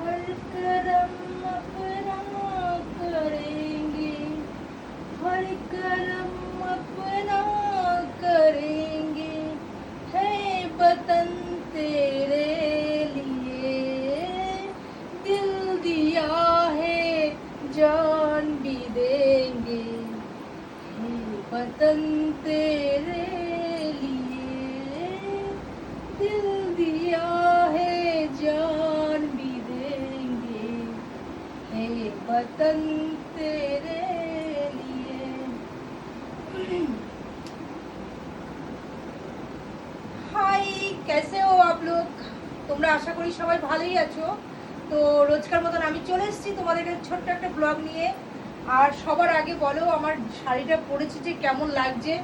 हर करम अपना करेंगे, हर करम अपना करेंगे, है वतन तेरे लिए दिल दिया है जान भी देंगे, है वतन तेरे लिए दिल दिया है जान भी देंगे, है वतन तेरे लिए। হাই, कैसे हो आप लोग? তোমরা আশা করি সবাই ভালোই আছো। তো রোজকার মতন আমি চলে এসেছি তোমাদের ছোট্ট একটা ব্লগ নিয়ে। আর সবার আগে বলো আমার শাড়িটা পরেছি যে কেমন লাগছে।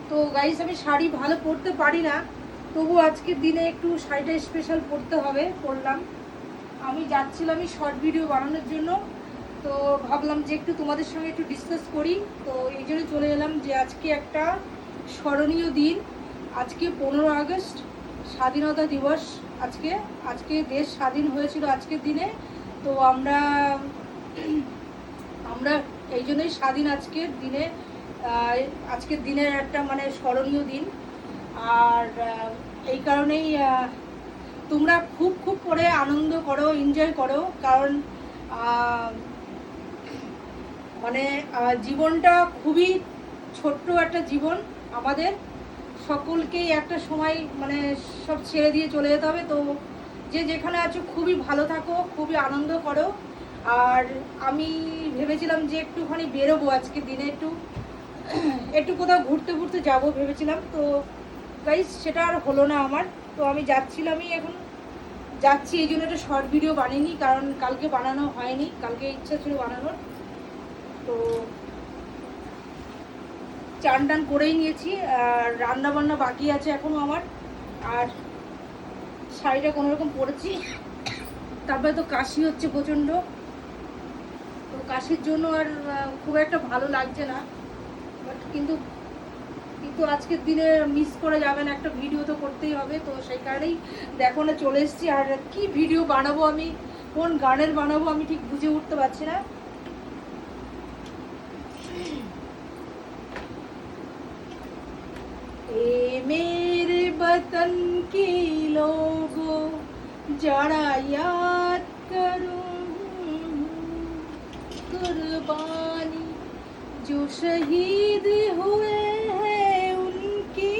তো গাইস, আমি শাড়ি ভালো পরতে পারি না, তবু আজকের দিনে একটু শাড়িটা স্পেশাল পরতে হবে, পরলাম। আমি যাচ্ছিলাম শর্ট ভিডিও বানানোর জন্য, তো ভাবলাম যে একটু তোমাদের সঙ্গে একটু ডিসকাস করি। তো এই জন্য চলে এলাম যে আজকে একটা স্মরণীয় দিন। আজকে 15 আগস্ট স্বাধীনতা দিবস। আজকে দেশ স্বাধীন হয়েছিল আজকের দিনে। তো আমরা এই জন্যই স্বাধীন আজকের দিনের একটা মানে স্মরণীয় দিন। আর এই কারণেই তোমরা খুব খুব করে আনন্দ করো, এনজয় করো, কারণ মানে জীবনটা খুবই ছোট্ট একটা জীবন। আমাদের সকলকেই একটা সময় মানে সব ছেড়ে দিয়ে চলে যেতে হবে। তো যে যেখানে আছো খুবই ভালো থাকো, খুবই আনন্দ করো। আর আমি ভেবেছিলাম যে একটুখানি বেরোবো আজকের দিনে, একটু কোথাও ঘুরতে ঘুরতে যাবো ভেবেছিলাম। তো গাইস, সেটা আর হলো না আমার। তো আমি এখন যাচ্ছি, এই জন্য একটা শর্ট ভিডিও বানিনি, কারণ কালকে বানানো হয়নি, কালকে ইচ্ছা ছিল বানানোর। তো চান টান করেই নিয়েছি, আর রান্না বান্না বাকি আছে এখনো আমার। আর শাড়িটা কোনোরকম পরেছি, তারপরে তো কাশি হচ্ছে প্রচণ্ড। তো কাশির জন্য আর খুব একটা ভালো লাগছে না, বাট কিন্তু আজকের দিনে মিস করা যাবে না, একটা ভিডিও তো করতেই হবে। তো সেই কারণেই দেখো না চলে এসেছি। আর কি ভিডিও বানাবো আমি, কোন গানের বানাবো আমি ঠিক বুঝে উঠতে পারছি না। ए मेरे वतन के लोगों जरा याद करो कुर्बानी जो शहीद हुए हैं उनकी,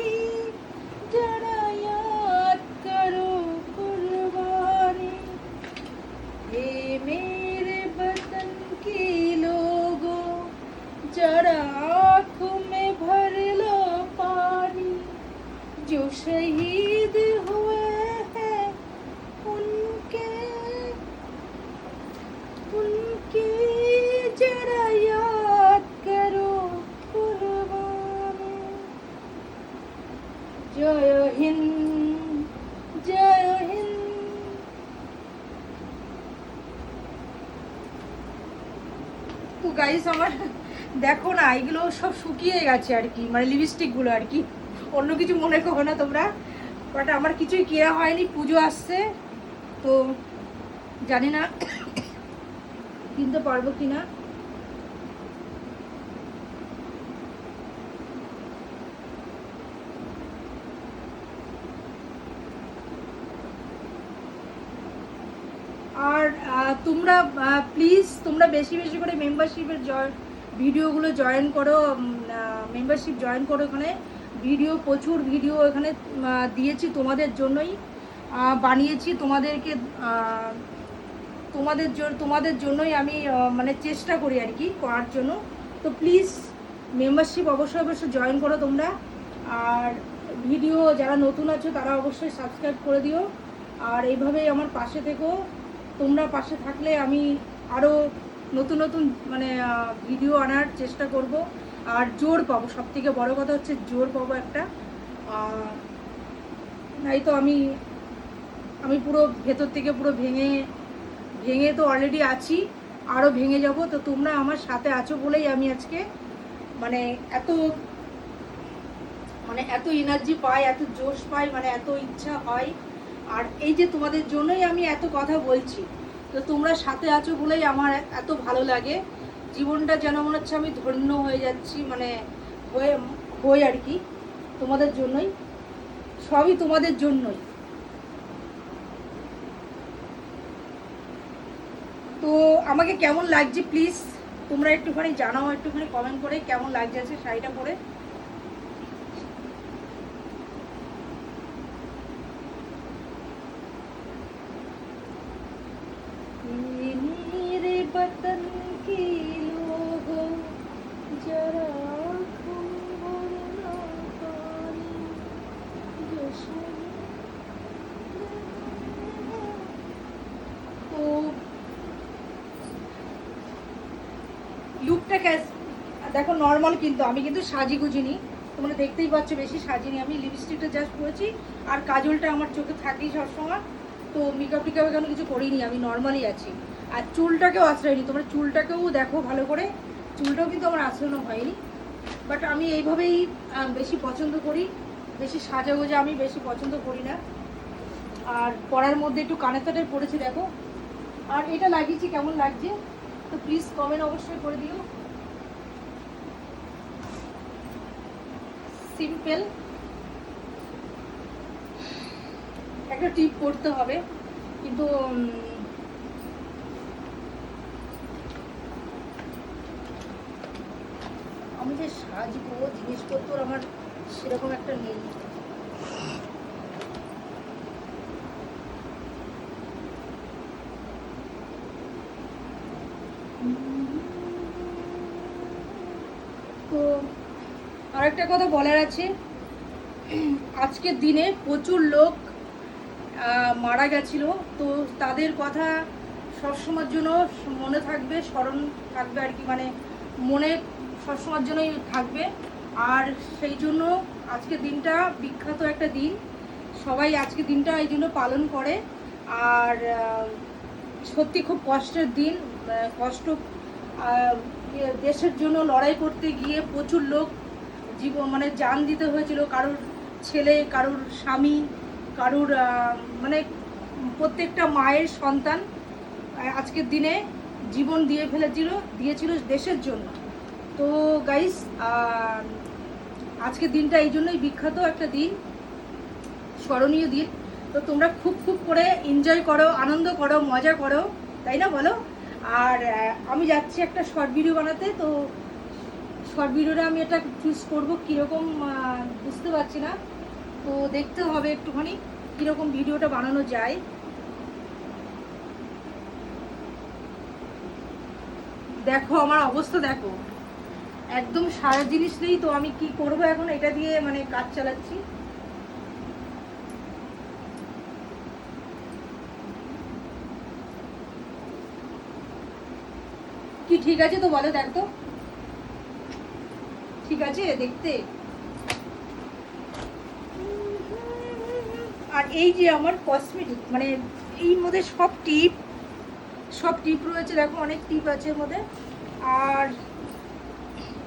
जरा याद करो कुर्बानी। ए मेरे वतन के लोगों जरा आँखों में भर लो पानी, जो शहीद हुए हैं उनके जरा याद करो कुर्बानी। जय हिंद, जय हिंद। তো গাইস, আমার দেখো না এগুলো সব শুকিয়ে গেছে আর কি, মানে লিপস্টিকগুলো আর কি, অন্য কিছু মনে করো না তোমরা। বাট আমার কিছুই কেনা হয়নি, পুজো আসছে, তো জানি না কিনতে পারবো কিনা। আর তোমরা প্লিজ তোমরা বেশি বেশি করে মেম্বারশিপের ভিডিওগুলো জয়েন করো, মেম্বারশিপ জয়েন করো। এখানে ভিডিও, প্রচুর ভিডিও এখানে দিয়েছি, তোমাদের জন্যই বানিয়েছি, তোমাদের জন্যই আমি মানে চেষ্টা করি আর কি করার জন্য। তো প্লিজ মেম্বারশিপ অবশ্যই জয়েন করো তোমরা। আর ভিডিও যারা নতুন আছো তারা অবশ্যই সাবস্ক্রাইব করে দিও। আর এইভাবেই আমার পাশে থেকো, তোমরা পাশে থাকলে আমি আরও নতুন নতুন মানে ভিডিও আনার চেষ্টা করব। আর জোর পাবো, সবথেকে বড় কথা হচ্ছে জোর পাবো একটা। নাই তো আমি পুরো ভেতর থেকে পুরো ভেঙে তো অলরেডি আছি, আরও ভেঙে যাব। তো তোমরা আমার সাথে আছো বলেই আমি আজকে মানে এত এনার্জি পাই, এত জোশ পাই, মানে এত ইচ্ছা হয়। আর এই যে তোমাদের জন্যই আমি এত কথা বলছি। তো তোমরা সাথে আছো বলেই আমার এত ভালো লাগে। জীবনটা যেন মনে হচ্ছে আমি ধন্য হয়ে যাচ্ছি, মানে হয়ে হয়ে আর কি, তোমাদের জন্যই, সবই তোমাদের জন্যই। তো আমাকে কেমন লাগছে প্লিজ তোমরা একটুখানি জানাও, একটুখানি কমেন্ট করে কেমন লাগছে শাড়িটা পরে। बतन के लोग जरा तो লুকটা দেখো নর্মাল, কিন্তু আমি কিন্তু সাজি গুজিনি, তোমরা দেখতেই পাচ্ছ বেশি সাজিনি আমি। লিপস্টিকটা জাস্ট করেছি আর কাজলটা আমার চোখে থাকেই সবসময়, তো মেকআপ টিকআপ এখনো কিছু করিনি, আমি নর্মালি আছি। আর চুলটাকেও আশ্রয়নি, তোমরা চুলটাকেও দেখো ভালো করে, চুলটাও কিন্তু আমার আশ্রয়নো হয়নি। বাট আমি এইভাবেই বেশি পছন্দ করি, বেশি সাজাগোজা আমি বেশি পছন্দ করি না। আর পরার মধ্যে একটু কানেরটাটাই পরেছি দেখো। আর এটা লাগিয়েছি, কেমন লাগছে তো প্লিজ কমেন্ট অবশ্যই করে দিও। সিম্পল একটা টিপ করতে হবে, কিন্তু আমি যে সাজবো জিনিসপত্র আমার সেরকম একটা নেই। তো আরেকটা কথা বলার আছে, আজকের দিনে প্রচুর লোক মারা গেছিল, তো তাদের কথা সবসময়ের জন্য মনে থাকবে, স্মরণ থাকবে আর কি, মানে মনে সবসময়ের জন্যই থাকবে। আর সেই জন্য আজকের দিনটা বিখ্যাত একটা দিন, সবাই আজকের দিনটা এই জন্য পালন করে। আর সত্যি খুব কষ্টের দিন, কষ্ট, দেশের জন্য লড়াই করতে গিয়ে প্রচুর লোক জীবন মানে জান দিতে হয়েছিল, কারোর ছেলে, কারোর স্বামী, কারোর মানে প্রত্যেকটা মায়ের সন্তান আজকের দিনে জীবন দিয়েছিল দেশের জন্য। তো গাইস, আজকের দিনটা এই জন্যই বিখ্যাত একটা দিন, স্মরণীয় দিন। তো তোমরা খুব খুব করে এনজয় করো, আনন্দ করো, মজা করো, তাই না বলো? আর আমি যাচ্ছি একটা শর্ট ভিডিও বানাতে, তো শর্ট ভিডিওটা আমি এটা চুজ করবো কীরকম বুঝতে পারছি না, তো দেখতে হবে একটুখানি কীরকম ভিডিওটা বানানো যায়। দেখো আমার অবস্থা দেখো, একদম সারা জিনিস নেই, তো আমি কি করব এখন, এটা দিয়ে মানে কাজ চালাচ্ছি। কি ঠিক আছে তো বলো, দেখ তো ঠিক আছে দেখতে? আর এই যে আমার কসমেটিক, মানে এই মধ্যে সব টিপ রয়েছে, দেখো অনেক টিপ আছে এর মধ্যে। আর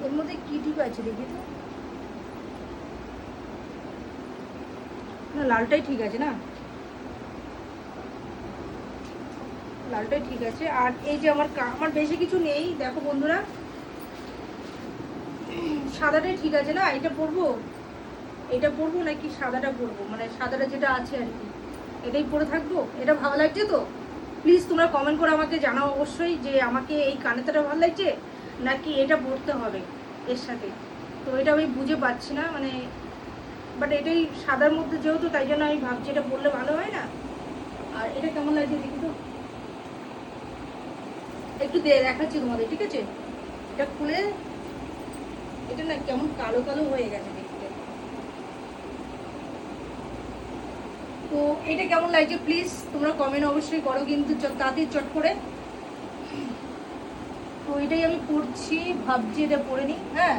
এর মধ্যে কি টিপ আছে দেখি তো, না লালটাই ঠিক আছে, না লালটাই ঠিক আছে। আর এই যে আমার বেশি কিছু নেই দেখো বন্ধুরা, সাদাটাই ঠিক আছে, না এটা পরবো নাকি সাদাটা পরবো, মানে সাদাটা যেটা আছে আর কি এটাই পরে থাকবো। এটা ভালো লাগছে তো প্লিজ তোমরা কমেন্ট করে আমাকে জানাও অবশ্যই, যে আমাকে এই কানেরটা ভালো লাগছে নাকি এটা পরতে হবে এর সাথে। তো এটা আমি বুঝে পাচ্ছি না, মানে বাট এটাই সাদার মধ্যে যেহেতু, তাই জন্য আমি ভাবছি এটা পরলে ভালো হয় না। আর এটা কেমন লাগছে দেখি তো, একটু দেখাচ্ছি তোমাদের, ঠিক আছে? এটা খুলে, এটা না কেমন কালো কালো হয়ে গেছে দেখতে। তো এটা কেমন লাগছে প্লিজ তোমরা কমেন্ট অবশ্যই করো, কিন্তু তাড়াতাড়ি চট করে। তো এটাই আমি পড়ছি, ভাবছি এটা পরে নিই। হ্যাঁ,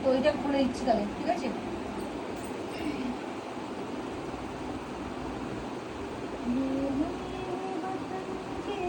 তো এটা খুলে দিচ্ছি তাহলে, ঠিক আছে?